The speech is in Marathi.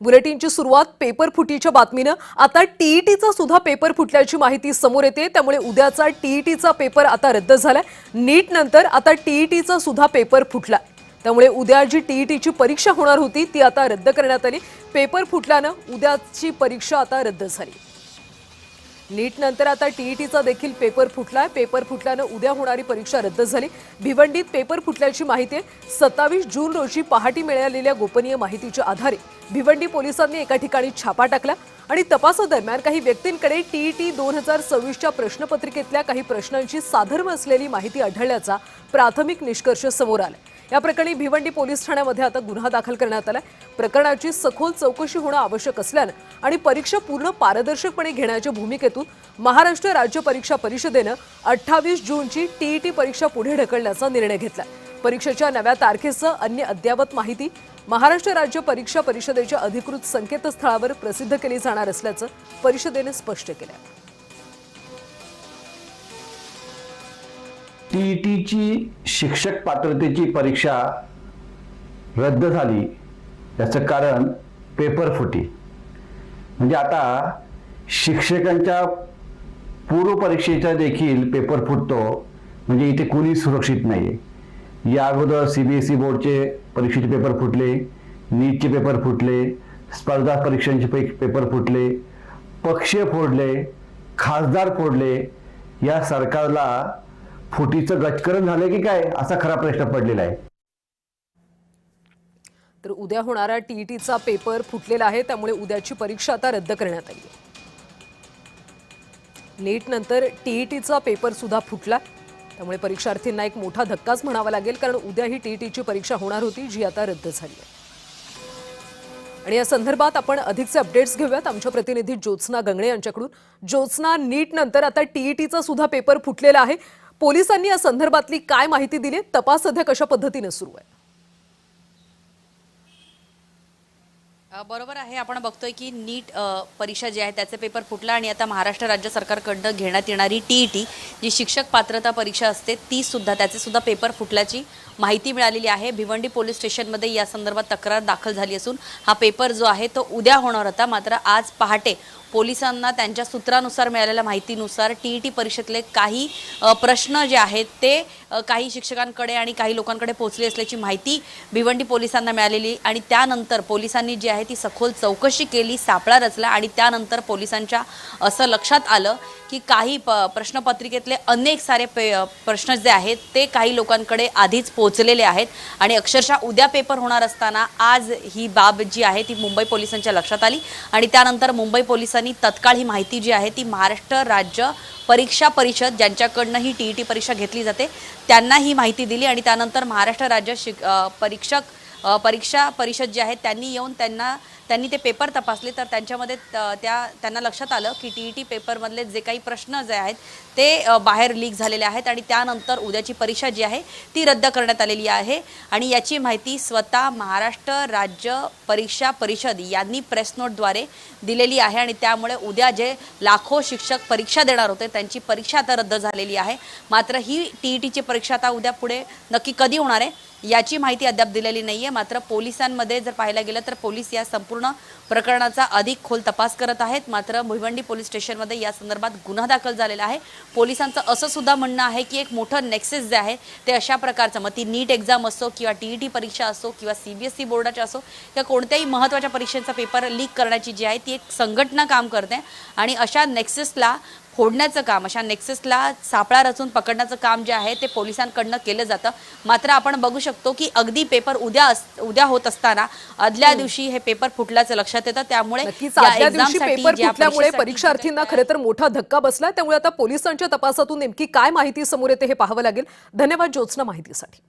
बुलेटिनची सुरुवात पेपर फुटीच्या बातमीनं। आता टीईटीचा सुद्धा पेपर फुटल्याची माहिती समोर येते। त्यामुळे उद्याचा टीईटीचा पेपर आता रद्द झालाय। नीट नंतर आता टीईटीचा सुद्धा पेपर फुटला। त्यामुळे उद्या जी टीईटीची परीक्षा होणार होती ती आता रद्द करण्यात आली। पेपर फुटल्यानं उद्याची परीक्षा आता रद्द झाली। नीट नंतर आता टीईटीचा देखील पेपर फुटलाय। पेपर फुटल्यानं उद्या होणारी परीक्षा रद्द झाली। भिवंडीत पेपर फुटल्याची माहिती आहे। 27 जून रोजी पहाटे मिळालेल्या गोपनीय माहितीच्या आधारे भिवंडी पोलिसांनी एका ठिकाणी छापा टाकला आणि तपासादरम्यान काही व्यक्तींकडे टीईटी 2024च्या प्रश्नपत्रिकेतल्या काही प्रश्नांची साधर्म्य असलेली माहिती आढळल्याचा प्राथमिक निष्कर्ष समोर आला। या प्रकरणी भिवंडी पोलीस ठाण्यामध्ये आता गुन्हा दाखल करण्यात आला। प्रकरणाची सखोल चौकशी होणं आवश्यक असल्याने आणि परीक्षा पूर्ण पारदर्शकपणे घेण्याच्या भूमिकेतून महाराष्ट्र राज्य परीक्षा परिषदेने 28 जूनची टीईटी परीक्षा पुढे ढकलण्याचा निर्णय घेतला। परीक्षेच्या नव्या तारखेसह अन्य अद्ययावत माहिती महाराष्ट्र राज्य परीक्षा परिषदेच्या अधिकृत संकेतस्थळावर प्रसिद्ध केली जाणार असल्याचं परिषदेने स्पष्ट केलं। टीईटीची शिक्षक पात्रतेची परीक्षा रद्द झाली याचं कारण पेपर फुटी। म्हणजे आता शिक्षकांच्या पूर्व परीक्षेचा देखील पेपर फुटतो, म्हणजे इथे कोणी सुरक्षित नाही। या अगोदर सीबीएसई बोर्डचे परीक्षेचे पेपर फुटले, नीटचे पेपर फुटले, स्पर्धा परीक्षांचे पेपर फुटले, पक्ष फोडले, खासदार फोडले। या सरकारला फुटीचं गजकरण झाले की काय असा खरा प्रश्न पडलेला आहे। तर उद्या होणारा टीईटीचा पेपर फुटलेला आहे। त्यामुळे उद्याची परीक्षा आता रद्द करण्यात आली आहे। नीट नंतर टीईटीचा पेपर सुद्धा फुटला। त्यामुळे परीक्षार्थींना एक मोठा धक्काच म्हणावा लागेल, कारण उद्या ही टीईटीची परीक्षा होणार होती जी आता रद्द झाली आहे। आणि या संदर्भात आपण अधिकचे अपडेट्स घेऊयात आमच्या प्रतिनिधी ज्योत्स्ना गंगणे यांच्याकडून। ज्योत्स्ना, नीट नंतर आता टीईटीचा सुद्धा पेपर फुटलेला आहे। पोलिसांनी या संदर्भातली काय माहिती दिली? तपास सध्या कशा पद्धतीने सुरू आहे? बरोबर आहे, आपण बघतोय की नीट परीक्षा जी आहे त्याचे पेपर फुटला आणि आता महाराष्ट्र राज्य सरकारकडून घेण्यात येणारी टीईटी जी शिक्षक पात्रता परीक्षा असते ती सुद्धा त्याचे सुद्धा पेपर फुटल्याची माहिती मिळालेली आहे। भिवंडी पोलीस स्टेशनमध्ये या संदर्भात तक्रार दाखल झाली असून हा पेपर जो आहे तो उद्या होणार होता। मात्र आज पहाटे पोलिसांना त्यांच्या सूत्रानुसार मिळालेल्या माहितीनुसार टीईटी परीक्षेतले काही प्रश्न जे आहेत ते काही शिक्षकांकडे आणि काही लोकांकडे पोहोचले असल्याची माहिती भिवंडी पोलिसांना मिळालेली आणि त्यानंतर पोलिसांनी जी आहे ती सखोल चौकशी केली, सापळा रचला आणि त्यानंतर पोलिसांच्या असं लक्षात आलं की काही प्रश्नपत्रिकेतले अनेक सारे प्रश्न जे आहेत ते काही लोकांकडे आधीच पोहोचलेले आहेत आणि अक्षरशः उद्या पेपर होणार असताना आज ही बाब जी आहे ती मुंबई पोलिसांच्या लक्षात आली आणि त्यानंतर मुंबई पोलिसांनी तत्काळ ही माहिती जी आहे ती महाराष्ट्र राज्य परीक्षा परिषद ज्यांच्याकडनं ही टीईटी परीक्षा घेतली जाते त्यांना ही माहिती दिली आणि त्यानंतर महाराष्ट्र राज्य परीक्षा परिषद जी आहे त्यांनी येऊन त्यांनी ते पेपर तपासले तर त्यांच्यामध्ये त्यांना लक्षात आलं की टीईटी पेपरमधले जे काही प्रश्न जे आहेत ते बाहेर लीक झालेले आहेत आणि त्यानंतर उद्याची परीक्षा जी आहे ती रद्द करण्यात आलेली आहे आणि याची माहिती स्वतः महाराष्ट्र राज्य परीक्षा परिषद यांनी प्रेस नोटद्वारे दिलेली आहे आणि त्यामुळे उद्या जे लाखो शिक्षक परीक्षा देणार होते त्यांची परीक्षा आता रद्द झालेली आहे। मात्र ही टीईटीची परीक्षा आता उद्या पुढे नक्की कधी होणार आहे याची माहिती अद्याप दिलेली नाहीये। मात्र पोलिसांमध्ये जर पाहायला गेलं तर पोलीस या संपूर्ण प्रकरणाचा अधिक खोल तपास करत आहेत। मात्र भिवंडी पोलीस स्टेशनमध्ये या संदर्भात गुन्हा दाखल झालेला आहे। पोलिसांचं असं सुद्धा म्हणणं आहे की एक मोठं नेक्सेस जे आहे ते अशा प्रकारचं मग ती नीट एक्झाम असो किंवा टीईटी परीक्षा असो किंवा सीबीएसई बोर्डाच्या असो या कोणत्याही महत्त्वाच्या परीक्षेचा पेपर लीक करण्याची जी आहे ती एक संघटना काम करते आणि अशा नेक्सेसला फोडण्याचं काम, अशा नेक्सेसला सापळा रचून पकडण्याचं काम जे आहे ते पोलिसांकडनं केलं जातं। मात्र आपण बघू शकतो की अगदी पेपर उद्या होत असताना आदल्या दिवशी हे पेपर फुटल्याचं लक्षात येतं। त्यामुळे आदल्या दिवशी पेपर फुटल्यामुळे परीक्षार्थींना खरं तर मोठा धक्का बसला। त्यामुळे आता पोलिसांच्या तपासातून नेमकी काय माहिती समोर येते हे पाहावं लागेल। धन्यवाद ज्योत्स्ना माहितीसाठी।